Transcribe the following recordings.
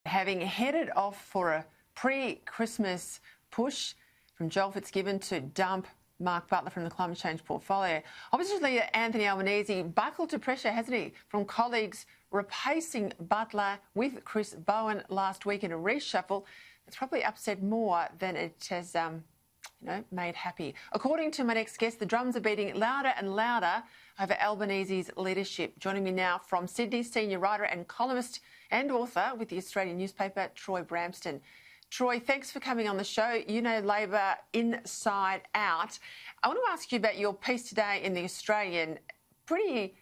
having headed off for a pre-Christmas push from Joel Fitzgibbon to dump Mark Butler from the climate change portfolio. Opposition leader Anthony Albanese buckled to pressure, hasn't he, from colleagues replacing Butler with Chris Bowen last week in a reshuffle. It's probably upset more than it has made happy. According to my next guest, the drums are beating louder and louder over Albanese's leadership. Joining me now from Sydney, senior writer and columnist and author with the Australian newspaper, Troy Bramston. Troy, thanks for coming on the show. You know Labor inside out. I want to ask you about your piece today in the Australian. Pretty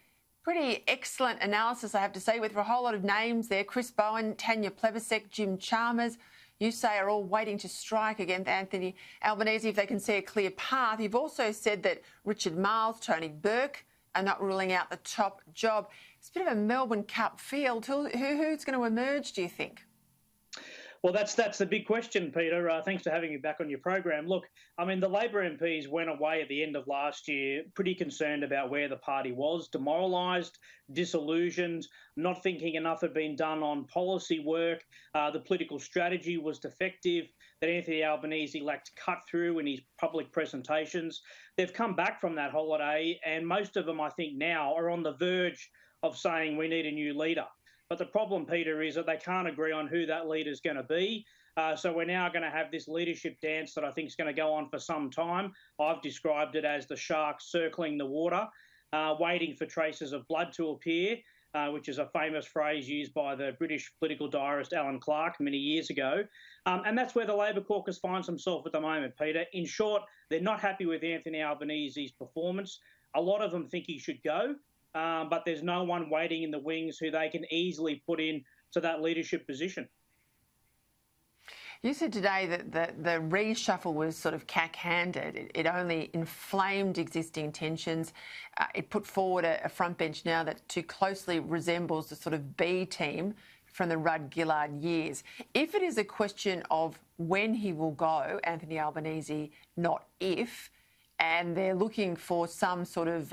excellent analysis, I have to say, with a whole lot of names there. Chris Bowen, Tanya Plibersek, Jim Chalmers, you say are all waiting to strike against Anthony Albanese if they can see a clear path. You've also said that Richard Marles, Tony Burke are not ruling out the top job. It's a bit of a Melbourne Cup field. Who's going to emerge, do you think? Well, that's the big question, Peter. Thanks for having me back on your program. Look, I mean, the Labor MPs went away at the end of last year pretty concerned about where the party was, demoralised, disillusioned, not thinking enough had been done on policy work. The political strategy was defective, that Anthony Albanese lacked cut-through in his public presentations. They've come back from that holiday, and most of them, I think, now are on the verge of saying we need a new leader. But the problem, Peter, is that they can't agree on who that leader's going to be. So we're now going to have this leadership dance that I think is going to go on for some time. I've described it as the shark circling the water, waiting for traces of blood to appear, which is a famous phrase used by the British political diarist Alan Clark many years ago. And that's where the Labor caucus finds themselves at the moment, Peter. In short, they're not happy with Anthony Albanese's performance. A lot of them think he should go. But there's no one waiting in the wings who they can easily put in to that leadership position. You said today that the reshuffle was sort of cack-handed. It only inflamed existing tensions. It put forward a front bench now that too closely resembles the sort of B team from the Rudd-Gillard years. If it is a question of when he will go, Anthony Albanese, not if, and they're looking for some sort of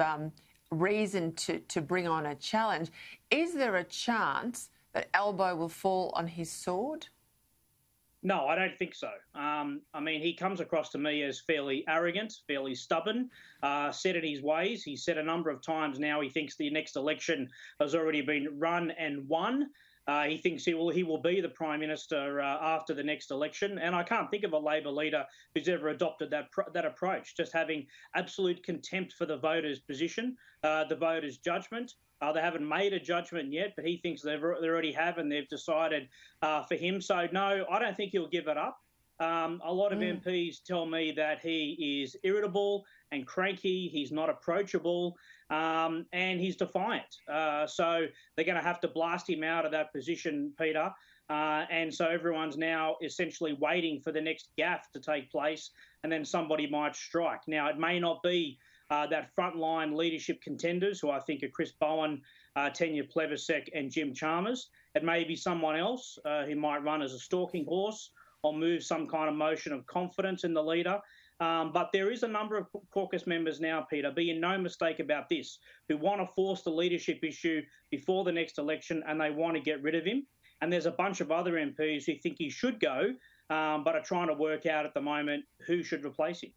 reason to bring on a challenge, is there a chance that Albo will fall on his sword? No, I don't think so. I mean, he comes across to me as fairly arrogant, fairly stubborn, set in his ways. He said a number of times now he thinks the next election has already been run and won. He thinks he will be the Prime Minister after the next election. And I can't think of a Labor leader who's ever adopted that approach, just having absolute contempt for the voters' position, the voters' judgment. They haven't made a judgment yet, but he thinks they already have, and they've decided for him. So, no, I don't think he'll give it up. A lot of MPs tell me that he is irritable and cranky, he's not approachable, and he's defiant. So they're going to have to blast him out of that position, Peter. And so everyone's now essentially waiting for the next gaffe to take place, and then somebody might strike. Now, it may not be that frontline leadership contenders, who I think are Chris Bowen, Tanya Plibersek and Jim Chalmers. It may be someone else who might run as a stalking horse or move some kind of motion of confidence in the leader. But there is a number of caucus members now, Peter, be in no mistake about this, who want to force the leadership issue before the next election, and they want to get rid of him. And there's a bunch of other MPs who think he should go, but are trying to work out at the moment who should replace him.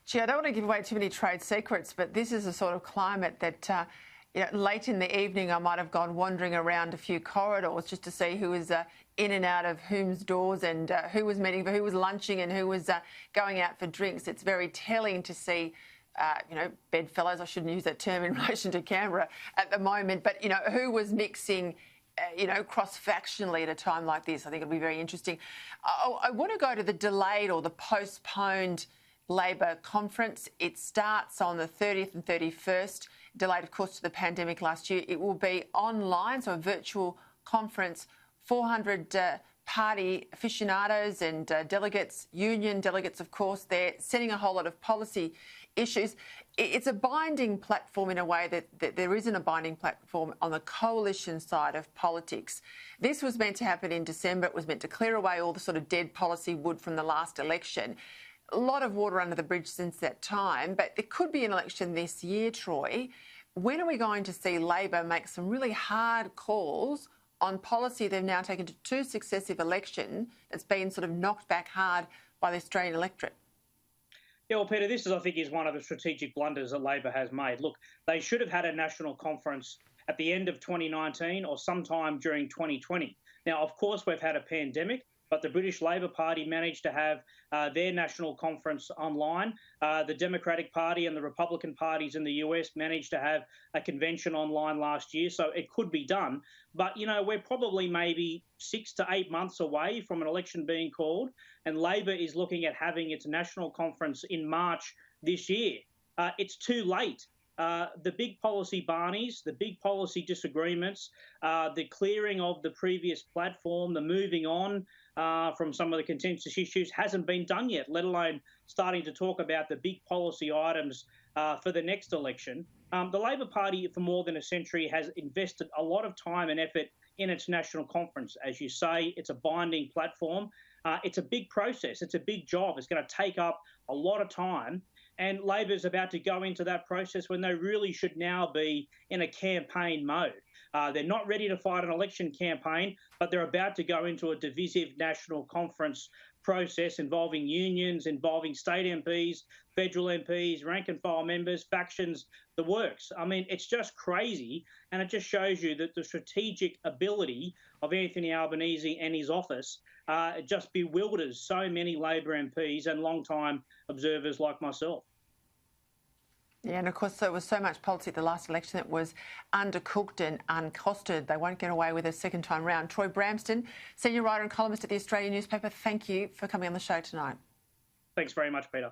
Gee, I don't want to give away too many trade secrets, but this is a sort of climate that late in the evening I might have gone wandering around a few corridors just to see who was in and out of whom's doors, and who was meeting for who was lunching and who was going out for drinks. It's very telling to see, bedfellows, I shouldn't use that term in relation to Canberra at the moment, but, who was mixing, cross-factionally at a time like this. I think it'll be very interesting. I want to go to the delayed or the postponed Labor conference. It starts on the 30th and 31st, delayed, of course, to the pandemic last year. It will be online, so a virtual conference. 400 party aficionados and delegates, union delegates, of course. They're setting a whole lot of policy issues. It's a binding platform in a way that there isn't a binding platform on the coalition side of politics. This was meant to happen in December. It was meant to clear away all the sort of dead policy wood from the last election. A lot of water under the bridge since that time, but there could be an election this year, Troy. When are we going to see Labor make some really hard calls on policy they've now taken to 2 successive elections that's been sort of knocked back hard by the Australian electorate? Yeah, well, Peter, I think, is one of the strategic blunders that Labor has made. Look, they should have had a national conference at the end of 2019 or sometime during 2020. Now, of course, we've had a pandemic, but the British Labor Party managed to have their national conference online. The Democratic Party and the Republican parties in the US managed to have a convention online last year, so it could be done. But, we're probably maybe 6 to 8 months away from an election being called, and Labor is looking at having its national conference in March this year. It's too late. The big policy barneys, the big policy disagreements, the clearing of the previous platform, the moving on from some of the contentious issues hasn't been done yet, let alone starting to talk about the big policy items for the next election. The Labor Party, for more than a century, has invested a lot of time and effort in its national conference. As you say, it's a binding platform. It's a big process. It's a big job. It's going to take up a lot of time. And Labor's about to go into that process when they really should now be in a campaign mode. They're not ready to fight an election campaign, but they're about to go into a divisive national conference process involving unions, involving state MPs, federal MPs, rank and file members, factions, the works. I mean, it's just crazy. And it just shows you that the strategic ability of Anthony Albanese and his office just bewilders so many Labor MPs and long-time observers like myself. Yeah, and of course there was so much policy at the last election that was undercooked and uncosted. They won't get away with a second time round. Troy Bramston, senior writer and columnist at the Australian newspaper, thank you for coming on the show tonight. Thanks very much, Peter.